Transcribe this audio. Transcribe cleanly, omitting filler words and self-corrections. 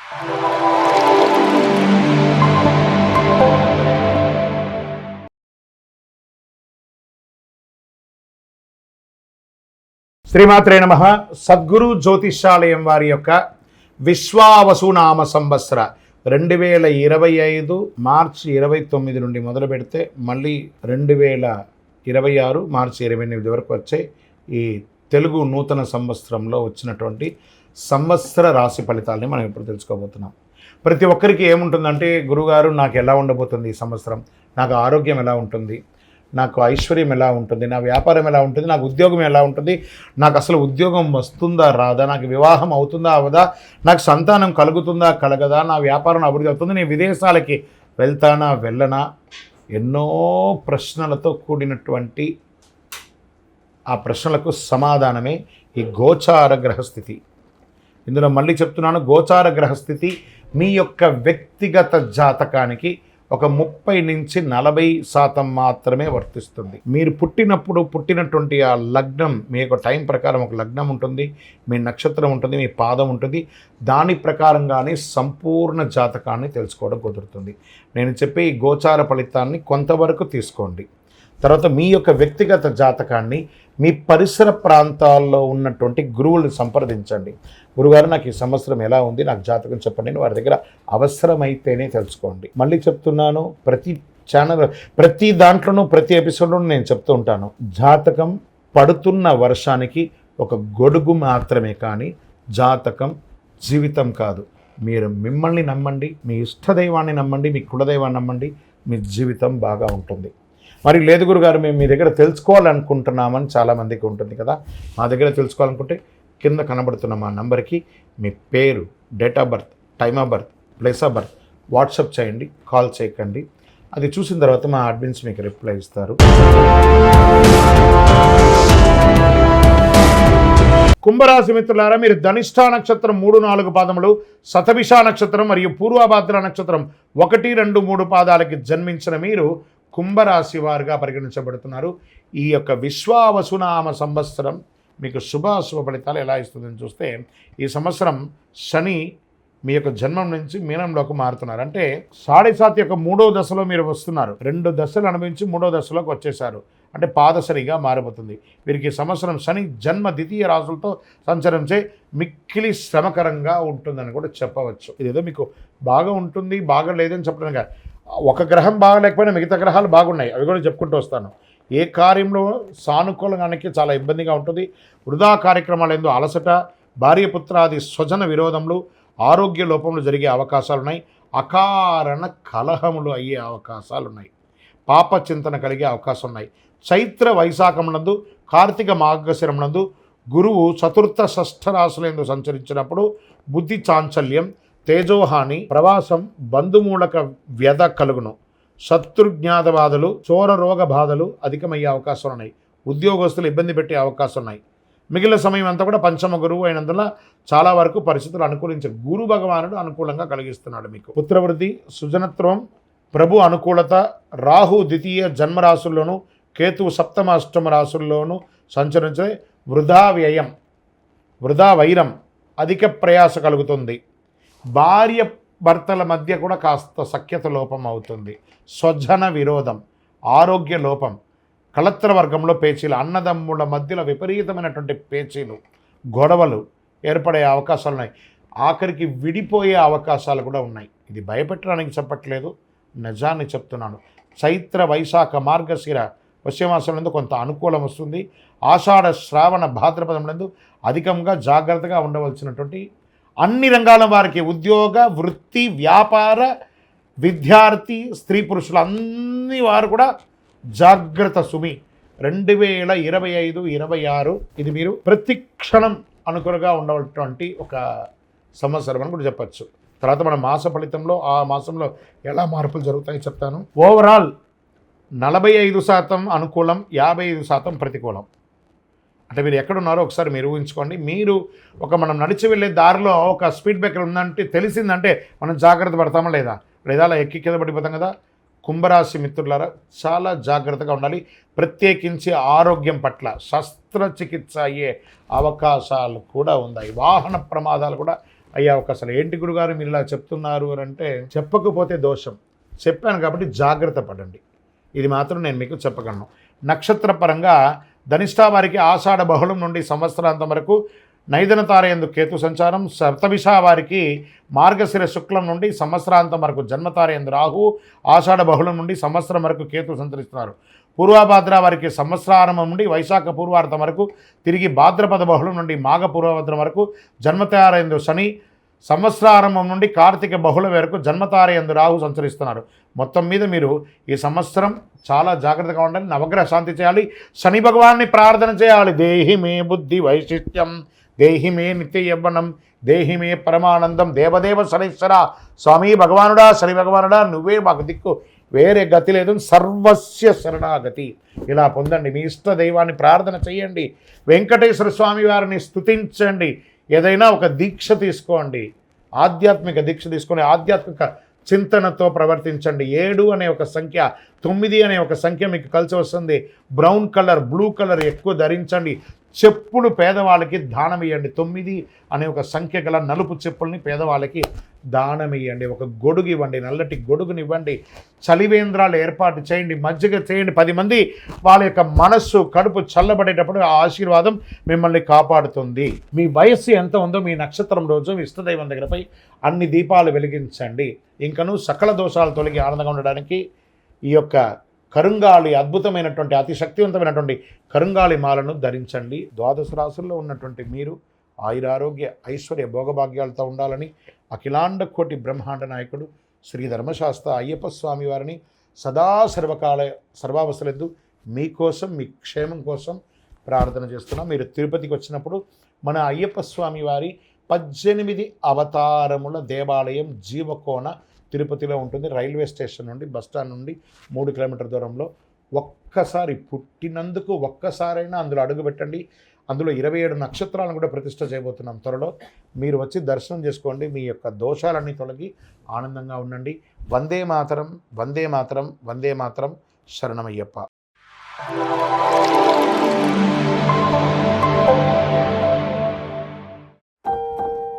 శ్రీమాత్రే నమః. సద్గురు జ్యోతిష్యాలయం వారి యొక్క విశ్వావసునామ సంవత్సర 2025 మార్చి 29 నుండి మొదలు పెడితే మళ్ళీ 2026 మార్చి 28 వరకు వచ్చే ఈ తెలుగు నూతన సంవత్సరంలో వచ్చినటువంటి సంవత్సర రాశి ఫలితాలని మనం ఇప్పుడు తెలుసుకోబోతున్నాం. ప్రతి ఒక్కరికి ఏముంటుందంటే, గురుగారు నాకు ఎలా ఉండబోతుంది ఈ సంవత్సరం, నాకు ఆరోగ్యం ఎలా ఉంటుంది, నాకు ఐశ్వర్యం ఎలా ఉంటుంది, నా వ్యాపారం ఎలా ఉంటుంది, నాకు ఉద్యోగం ఎలా ఉంటుంది, నాకు అసలు ఉద్యోగం వస్తుందా రాదా, నాకు వివాహం అవుతుందా అవదా, నాకు సంతానం కలుగుతుందా కలగదా, నా వ్యాపారం అభివృద్ధి అవుతుంది, నేను విదేశాలకి వెళ్తానా వెళ్ళనా, ఎన్నో ప్రశ్నలతో కూడినటువంటి ఆ ప్రశ్నలకు సమాధానమే ఈ గోచార గ్రహస్థితి. ఇందులో మళ్ళీ చెప్తున్నాను, గోచార గ్రహస్థితి మీ యొక్క వ్యక్తిగత జాతకానికి ఒక 30 నుంచి 40% మాత్రమే వర్తిస్తుంది. మీరు పుట్టినటువంటి ఆ లగ్నం, మీ యొక్క టైం ప్రకారం ఒక లగ్నం ఉంటుంది, మీ నక్షత్రం ఉంటుంది, మీ పాదం ఉంటుంది. దాని ప్రకారంగానే సంపూర్ణ జాతకాన్ని తెలుసుకోవడం కుదురుతుంది. నేను చెప్పే ఈ గోచార ఫలితాన్ని కొంతవరకు తీసుకోండి. తర్వాత మీ యొక్క వ్యక్తిగత జాతకాన్ని మీ పరిసర ప్రాంతాల్లో ఉన్నటువంటి గురువులను సంప్రదించండి. గురుగారు, నాకు ఈ సంవత్సరం ఎలా ఉంది, నాకు జాతకం చెప్పండి అని వారి దగ్గర అవసరమైతేనే తెలుసుకోండి. మళ్ళీ చెప్తున్నాను, ప్రతి దాంట్లోనూ ప్రతి ఎపిసోడ్లోనూ నేను చెప్తూ ఉంటాను, జాతకం పడుతున్న వర్షానికి ఒక గొడుగు మాత్రమే, కానీ జాతకం జీవితం కాదు. మీరు మిమ్మల్ని నమ్మండి, మీ ఇష్టదైవాన్ని నమ్మండి, మీ కులదైవాన్ని నమ్మండి, మీ జీవితం బాగా ఉంటుంది. మరి లేదు గురుగారు, మేము మీ దగ్గర తెలుసుకోవాలనుకుంటున్నామని చాలామందికి ఉంటుంది కదా. మా దగ్గర తెలుసుకోవాలనుకుంటే కింద కనబడుతున్న మా నంబర్కి మీ పేరు, date of birth, time of birth, place of birth WhatsApp చేయండి, కాల్ చేయకండి. అది చూసిన తర్వాత మా అడ్మిన్స్ మీకు రిప్లై ఇస్తారు. కుంభరాశి మిత్రులారా, మీరు ధనిష్ఠా నక్షత్రం 3-4 పాదములు, శతభిష నక్షత్రం మరియు పూర్వభాద్ర నక్షత్రం 1, 2, 3 పాదాలకి జన్మించిన మీరు కుంభరాశి వారుగా పరిగణించబడుతున్నారు. ఈ యొక్క విశ్వావసునామ సంవత్సరం మీకు శుభాశుభ ఫలితాలు ఎలా ఇస్తుందని చూస్తే, ఈ సంవత్సరం శని మీ యొక్క జన్మం నుంచి మీనంలోకి మారుతున్నారు. అంటే 7.5 యొక్క 3వ దశలో మీరు వస్తున్నారు. 2 దశలు అనుభవించి 3వ దశలోకి వచ్చేసారు. అంటే పాదశనిగా మారిపోతుంది. వీరికి సంవత్సరం శని జన్మ ద్వితీయ రాశులతో సంచరించే మిక్కిలి శ్రమకరంగా ఉంటుందని కూడా చెప్పవచ్చు. ఇదేదో మీకు బాగా ఉంటుంది, బాగా లేదని చెప్పడం కాదు. ఒక గ్రహం బాగలేకపోయినా మిగతా గ్రహాలు బాగున్నాయి, అవి కూడా చెప్పుకుంటూ వస్తాను. ఏ కార్యంలో సానుకూలంగానికి చాలా ఇబ్బందిగా ఉంటుంది. వృధా కార్యక్రమాలు ఎందు అలసట, భార్యపుత్రాది స్వజన విరోధములు, ఆరోగ్య లోపములు జరిగే అవకాశాలున్నాయి. అకారణ కలహములు అయ్యే అవకాశాలున్నాయి. పాప చింతన కలిగే అవకాశం ఉన్నాయి. చైత్ర వైశాఖమునందు, కార్తీక మార్గశిరమునందు గురువు చతుర్థ షష్ఠ రాశులందు సంచరించినప్పుడు బుద్ధి చాంచల్యం, తేజోహాని, ప్రవాసం, బంధుమూలక వ్యధ కలుగును. శత్రుజ్ఞాత బాధలు, చోర రోగ బాధలు అధికమయ్యే అవకాశాలు ఉన్నాయి. ఉద్యోగస్తులు ఇబ్బంది పెట్టే అవకాశం ఉన్నాయి. మిగిలిన సమయం అంతా కూడా పంచమ గురువు అయినందున చాలా వరకు పరిస్థితులు అనుకూలించే గురు భగవానుడు అనుకూలంగా కలిగిస్తున్నాడు. మీకు పుత్రవృద్ధి, సృజనత్వం, ప్రభు అనుకూలత, రాహు ద్వితీయ జన్మరాశుల్లోనూ, కేతువు సప్తమ అష్టమ రాశుల్లోనూ సంచరించే వృధా వ్యయం, వృధా వైరం, అధిక ప్రయాస కలుగుతుంది. భార్య భర్తల మధ్య కూడా కాస్త సఖ్యత లోపం అవుతుంది. స్వజన విరోధం, ఆరోగ్య లోపం, కళత్ర వర్గంలో పేచీలు, అన్నదమ్ముల మధ్యలో విపరీతమైనటువంటి పేచీలు, గొడవలు ఏర్పడే అవకాశాలు ఉన్నాయి. ఆఖరికి విడిపోయే అవకాశాలు కూడా ఉన్నాయి. ఇది భయపెట్టడానికి చెప్పట్లేదు, నిజాన్ని చెప్తున్నాను. చైత్ర వైశాఖ మార్గశిర పశ్చిమాసంలో కొంత అనుకూలం వస్తుంది. ఆషాఢ శ్రావణ భాద్రపదంలో అధికంగా జాగ్రత్తగా ఉండవలసినటువంటి అన్ని రంగాల వారికి, ఉద్యోగ, వృత్తి, వ్యాపార, విద్యార్థి, స్త్రీ పురుషులు అన్ని వారు కూడా జాగ్రత్త సుమి. 2025-26 ఇది మీరు ప్రతి క్షణం అనుకూలంగా ఉండవలటువంటి ఒక సంవత్సరం అని కూడా చెప్పచ్చు. తర్వాత మన మాస ఫలితంలో ఆ మాసంలో ఎలా మార్పులు జరుగుతాయో చెప్తాను. ఓవరాల్ 45% అనుకూలం, 55% ప్రతికూలం. అంటే మీరు ఎక్కడున్నారో ఒకసారి మీరు ఊహించుకోండి. మీరు మనం నడిచి వెళ్ళే దారిలో ఒక స్పీడ్ బ్రేకర్ ఉందంటే తెలిసిందంటే మనం జాగ్రత్త పడతామా లేదా అలా ఎక్కి కింద పడిపోతాం కదా. కుంభరాశి మిత్రులారా, చాలా జాగ్రత్తగా ఉండాలి. ప్రత్యేకించి ఆరోగ్యం పట్ల శస్త్రచికిత్స అయ్యే అవకాశాలు కూడా ఉన్నాయి. వాహన ప్రమాదాలు కూడా అయ్యా ఒక అసలు ఏంటి గురుగారు మీరు ఇలా చెప్తున్నారు అని అంటే, చెప్పకపోతే దోషం, చెప్పాను కాబట్టి జాగ్రత్త పడండి. ఇది మాత్రం నేను మీకు చెప్పగలను. నక్షత్రపరంగా ధనిష్ఠా వారికి ఆషాఢ బహుళం నుండి సంవత్సరాంతం వరకు నైదన తారయందు కేతు సంచారం, శతభిష వారికి మార్గశిర శుక్లం నుండి సంవత్సరాంతం వరకు జన్మతారయందు రాహు, ఆషాఢ బహుళం నుండి సంవత్సరం వరకు కేతు సంచరిస్తున్నారు. పూర్వభాద్ర వారికి సంవత్సరారంభం నుండి వైశాఖ పూర్వార్థం వరకు, తిరిగి భాద్రపద బహుళం నుండి మాఘ పూర్వభద్రం వరకు జన్మతారయందు శని, సంవత్సరారంభం నుండి కార్తీక బహుళ వరకు జన్మతారయందు రాహు సంచరిస్తున్నారు. మొత్తం మీద మీరు ఈ సంవత్సరం చాలా జాగ్రత్తగా ఉండాలి. నవగ్రహ శాంతి చేయాలి, శని భగవాన్ని ప్రార్థన చేయాలి. దేహి మే బుద్ధి వైశిష్ట్యం, దేహి మే నిత్య యవ్వనం, దేహి మే పరమానందం, దేవదేవ శనీశ్వర, స్వామి భగవానుడా శని భగవానుడా నువ్వే మాకు దిక్కు, వేరే గతి లేదు, సర్వస్య శరణాగతి. ఇలా పొందండి. మీ ఇష్ట దైవాన్ని ప్రార్థన చేయండి, వెంకటేశ్వర స్వామి వారిని స్తుతించండి. ఏదైనా ఒక దీక్ష తీసుకోండి, ఆధ్యాత్మిక దీక్ష తీసుకొని ఆధ్యాత్మిక చింతనతో ప్రవర్తించండి. 7 అనే ఒక సంఖ్య, 9 అనే ఒక సంఖ్య మీకు కలిసి వస్తుంది. బ్రౌన్ కలర్, బ్లూ కలర్ ఎక్కువ ధరించండి. చెప్పులు పేదవాళ్ళకి దానం ఇవ్వండి. 9 అనే ఒక సంఖ్య గల నలుపు చెప్పుల్ని పేదవాళ్ళకి దానం ఇవ్వండి. ఒక గొడుగు ఇవ్వండి, నల్లటి గొడుగునివ్వండి. చలివేంద్రాలు ఏర్పాటు చేయండి, మజ్జిగ చేయండి. 10 మంది వాళ్ళ యొక్క మనస్సు కడుపు చల్లబడేటప్పుడు ఆ ఆశీర్వాదం మిమ్మల్ని కాపాడుతుంది. మీ వయస్సు ఎంత ఉందో మీ నక్షత్రం రోజు మీ ఇష్టదైవం దగ్గరపై అన్ని దీపాలు వెలిగించండి. ఇంకను సకల దోషాలు తొలగి ఆనందంగా ఉండడానికి ఈ యొక్క కరుంగాళి అద్భుతమైనటువంటి అతి శక్తివంతమైనటువంటి కరుంగాళి మాలను ధరించండి. 12 రాసుల్లో ఉన్నటువంటి మీరు ఆయురారోగ్య ఐశ్వర్య భోగభాగ్యాలతో ఉండాలని అఖిలాండ కోటి బ్రహ్మాండ నాయకుడు శ్రీ ధర్మశాస్త్ర అయ్యప్ప స్వామి వారిని సదా సర్వావస్థలందు మీకోసం, మీ క్షేమం కోసం ప్రార్థన చేస్తున్నాం. మీరు తిరుపతికి వచ్చినప్పుడు మన అయ్యప్ప స్వామి వారి 18 అవతారముల దేవాలయం జీవకోన తిరుపతిలో ఉంటుంది. రైల్వే స్టేషన్ నుండి, బస్టాండ్ నుండి 3 కిలోమీటర్ దూరంలో. ఒక్కసారి పుట్టినందుకు ఒక్కసారైనా అందులో అడుగుపెట్టండి. అందులో 27 నక్షత్రాలను కూడా ప్రతిష్ఠ చేయబోతున్నాం త్వరలో. మీరు వచ్చి దర్శనం చేసుకోండి. మీ యొక్క దోషాలన్నీ తొలగి ఆనందంగా ఉండండి. వందే మాతరం, వందే మాతరం, వందే మాతరం. శరణమయ్యప్ప.